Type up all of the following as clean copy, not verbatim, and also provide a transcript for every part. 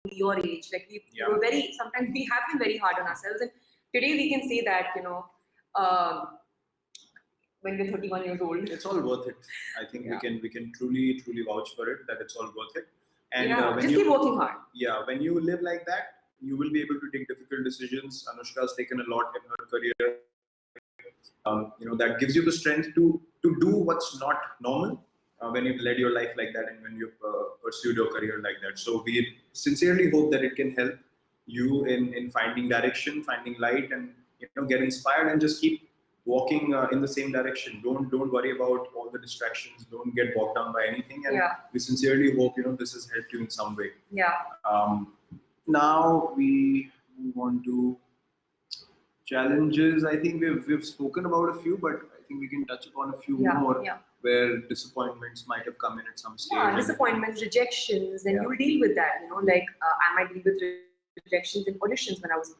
your age. Like we were sometimes we have been very hard on ourselves, and today we can say that, when we're 31 years old, it's all worth it. I think we can truly vouch for it, that it's all worth it. And just keep working hard. Yeah, when you live like that, you will be able to take difficult decisions. Anushka has taken a lot in her career. That gives you the strength to do what's not normal when you've led your life like that and when you've pursued your career like that. So we sincerely hope that it can help you in finding direction, finding light, and get inspired and just keep walking in the same direction. Don't worry about all the distractions. Don't get bogged down by anything. And we sincerely hope this has helped you in some way. Now we move on to challenges. I think we've spoken about a few, but I think we can touch upon a few more where disappointments might have come in at some stage. Disappointments, rejections, and you'll deal with that. I might deal with rejections in auditions when I was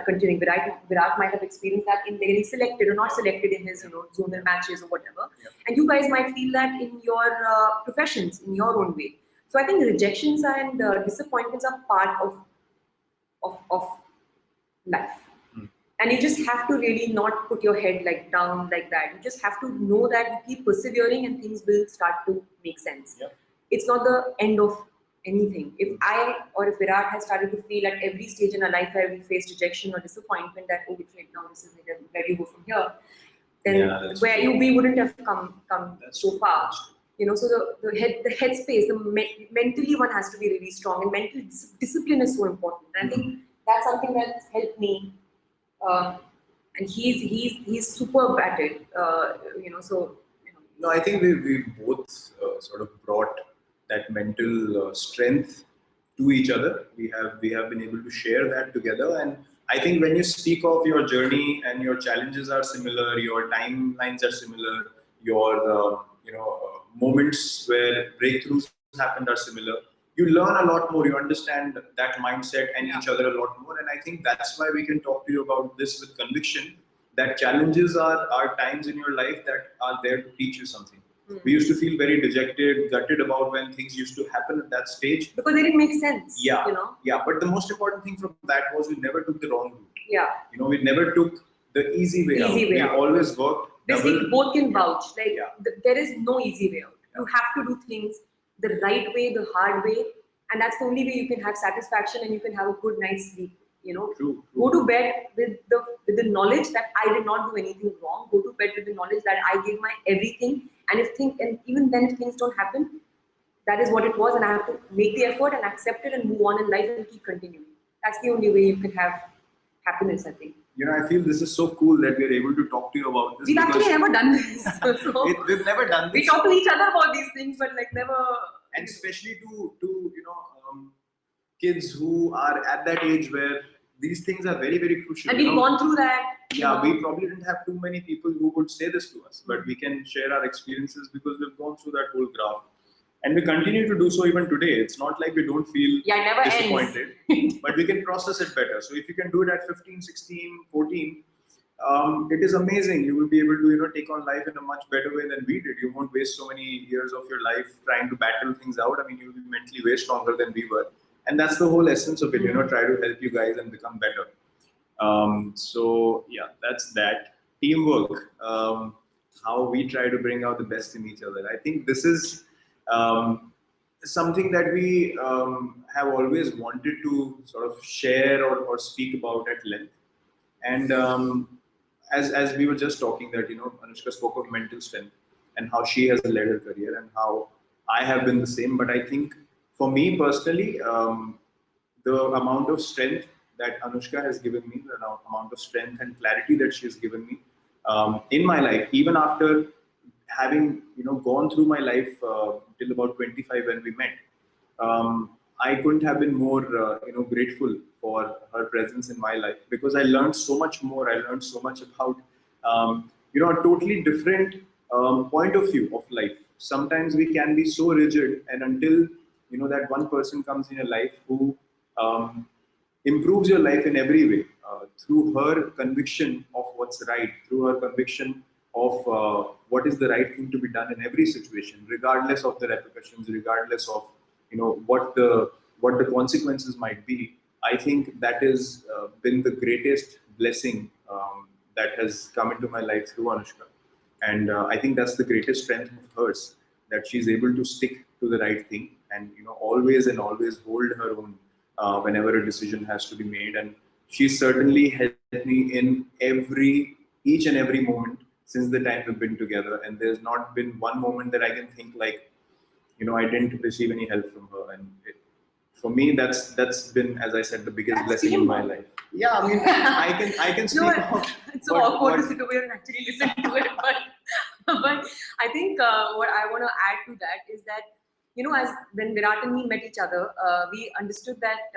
continuing. Virat might have experienced that in getting selected or not selected in his zonal matches or whatever. And you guys might feel that in your professions, in your own way. So I think rejections and disappointments are part of life. And you just have to really not put your head down like that. You just have to know that you keep persevering and things will start to make sense. It's not the end of anything. If I or if Virat has started to feel at every stage in our life where we faced rejection or disappointment that, oh, wait, now this is where you go from here, then we wouldn't have come so far. So the headspace, mentally one has to be really strong, and mental discipline is so important. And I think that's something that's helped me. And he's superb at it. No, I think we both sort of brought that mental strength to each other. We have been able to share that together, and I think when you speak of your journey and your challenges are similar, your timelines are similar, your moments where breakthroughs happened are similar. You learn a lot more, you understand that mindset and each other a lot more, and I think that's why we can talk to you about this with conviction, that challenges are times in your life that are there to teach you something. We used to feel very dejected, gutted about when things used to happen at that stage. Because they didn't make sense. Yeah, but the most important thing from that was we never took the wrong route. We never took the easy way out. We always worked. Both can vouch. There is no easy way out. You have to do things the right way, the hard way, and that's the only way you can have satisfaction and you can have a good night's sleep. True. Go to bed with the knowledge that I did not do anything wrong. Go to bed with the knowledge that I gave my everything, and even then if things don't happen, that is what it was, and I have to make the effort and accept it and move on in life and keep continuing. That's the only way you can have happiness, I think. I feel this is so cool that we're able to talk to you about this. We've actually never done this. We've never done this. We talk to each other about these things, but never. And especially to kids who are at that age where these things are very, very crucial. And we've gone through that. Yeah, we probably didn't have too many people who would say this to us, but we can share our experiences because we've gone through that whole graph. And we continue to do so even today. It's not like we don't feel disappointed, but we can process it better. So if you can do it at 15, 16, 14, it is amazing. You will be able to take on life in a much better way than we did. You won't waste so many years of your life trying to battle things out. I mean, you'll be mentally way stronger than we were. And that's the whole essence of it, try to help you guys and become better. So yeah, that's that. Teamwork, how we try to bring out the best in each other. I think this is something that we have always wanted to sort of share or speak about at length. And as we were just talking that, Anushka spoke of mental strength and how she has led her career and how I have been the same. But I think for me personally, the amount of strength that Anushka has given me, the amount of strength and clarity that she has given me in my life, even after having gone through my life till about 25 when we met, I couldn't have been more grateful for her presence in my life, because I learned so much more. I learned so much about a totally different point of view of life. Sometimes we can be so rigid, and until that one person comes in your life who improves your life in every way through her conviction of what's right, through her conviction of what is the right thing to be done in every situation, regardless of the repercussions, regardless of what the what the consequences might be, I think that has been the greatest blessing that has come into my life through Anushka. And I think that's the greatest strength of hers, that she's able to stick to the right thing and always and always hold her own whenever a decision has to be made. And she certainly helped me in each and every moment since the time we've been together. And there's not been one moment that I can think like, I didn't receive any help from her. And for me, that's been, as I said, the biggest That's blessing in my teamwork. life. Yeah, I mean, I can speak No, of it's so awkward to sit over here and actually listen to it. But I think what I want to add to that is that, as when Virat and me met each other, we understood that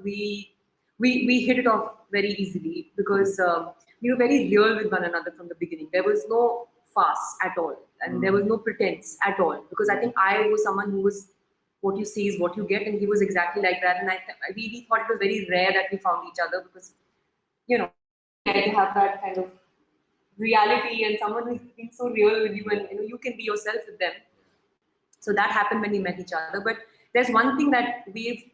we hit it off very easily because we were very real with one another from the beginning. There was no farce at all, and there was no pretense at all. Because I think I was someone who was, what you see is what you get, and he was exactly like that. And we thought it was very rare that we found each other because, rare to have that kind of reality and someone who's being so real with you, and you can be yourself with them. So that happened when we met each other. But there's one thing that we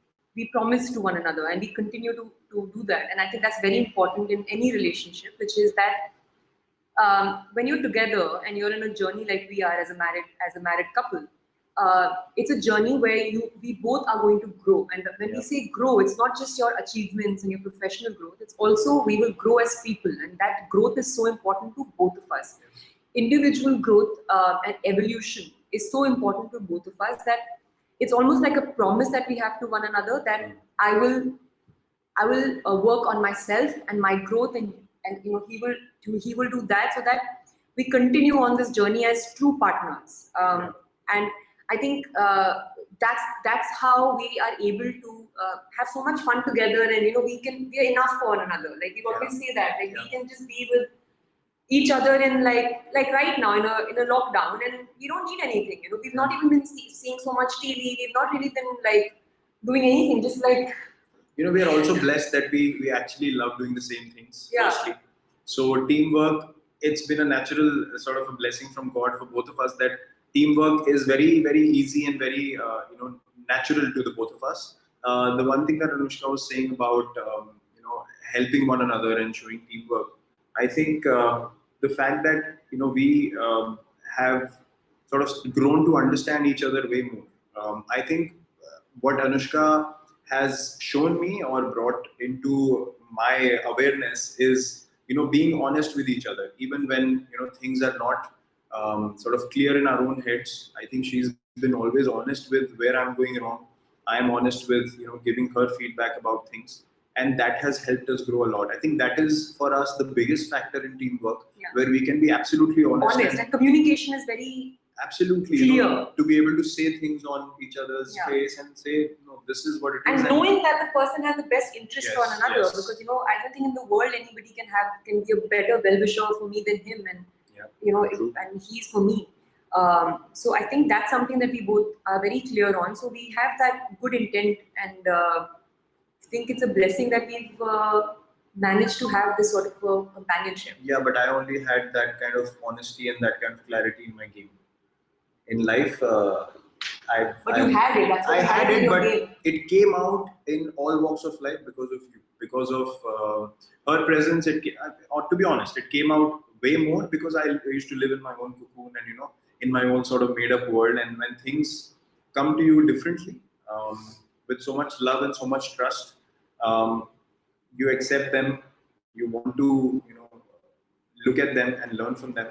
promised to one another, and we continue to do that. And I think that's very important in any relationship, which is that when you're together and you're in a journey like we are as a married couple, it's a journey where we both are going to grow. And when we say grow, it's not just your achievements and your professional growth. It's also we will grow as people, and that growth is so important to both of us. Individual growth and evolution is so important to both of us that it's almost like a promise that we have to one another that I will work on myself and my growth, and he will do that, so that we continue on this journey as true partners. And I think that's how we are able to have so much fun together, and we are enough for one another. Like we always say that, like we can just be with each other in like right now in a lockdown, and we don't need anything. We've not even been seeing so much TV. We've not really been like doing anything. Just like we are also blessed that we actually love doing the same things. Yeah. Firstly, so teamwork, it's been a natural sort of a blessing from God for both of us, that teamwork is very, very easy and very natural to the both of us. The one thing that Anushka was saying about helping one another and showing teamwork, I think the fact that we have sort of grown to understand each other way more. I think what Anushka has shown me or brought into my awareness is being honest with each other, even when things are not sort of clear in our own heads. I think she's been always honest with where I'm going wrong. I'm honest with giving her feedback about things, and that has helped us grow a lot. I think that is for us the biggest factor in teamwork, where we can be absolutely honest. And communication is very absolutely clear. To be able to say things on each other's face and say, no, this is what it is. And knowing that the person has the best interest for one another, because I don't think in the world anybody can be a better well-wisher for me than him, and and he's for me. So I think that's something that we both are very clear on. So we have that good intent, and I think it's a blessing that we've managed to have this sort of companionship. Yeah, but I only had that kind of honesty and that kind of clarity in my game. In life, But you had it. That's what I had it, but game. it came out in all walks of life because of you, because of her presence. Or to be honest, it came out way more because I used to live in my own cocoon and in my own sort of made-up world. And when things come to you differently, with so much love and so much trust, you accept them. You want to look at them and learn from them.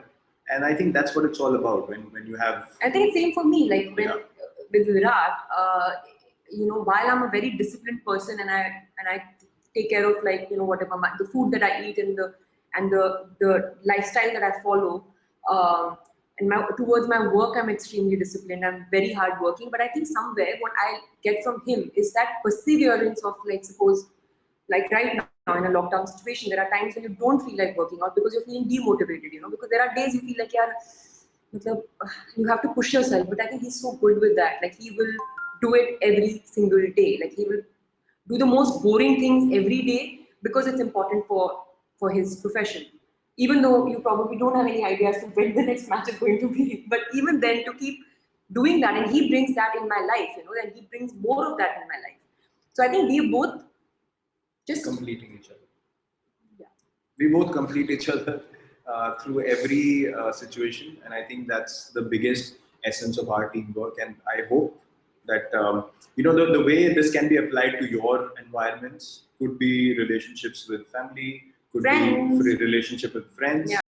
And I think that's what it's all about when you have. I think it's same for me. Like with Virat, while I'm a very disciplined person and I take care of whatever the food that I eat and the lifestyle that I follow, and towards my work I'm extremely disciplined. I'm very hardworking. But I think somewhere what I get from him is that perseverance of suppose right now in a lockdown situation, there are times when you don't feel like working out because you're feeling demotivated, because there are days you feel like you have to push yourself. But I think he's so good with that. Like he will do it every single day. Like he will do the most boring things every day because it's important for his profession. Even though you probably don't have any idea as to when the next match is going to be. But even then, to keep doing that, and he brings that in my life, and he brings more of that in my life. So I think we both just completing each other. Yeah. We both complete each other through every situation, and I think that's the biggest essence of our teamwork. And I hope that the way this can be applied to your environments could be relationships with family, could Friends. be relationship with friends. Yeah.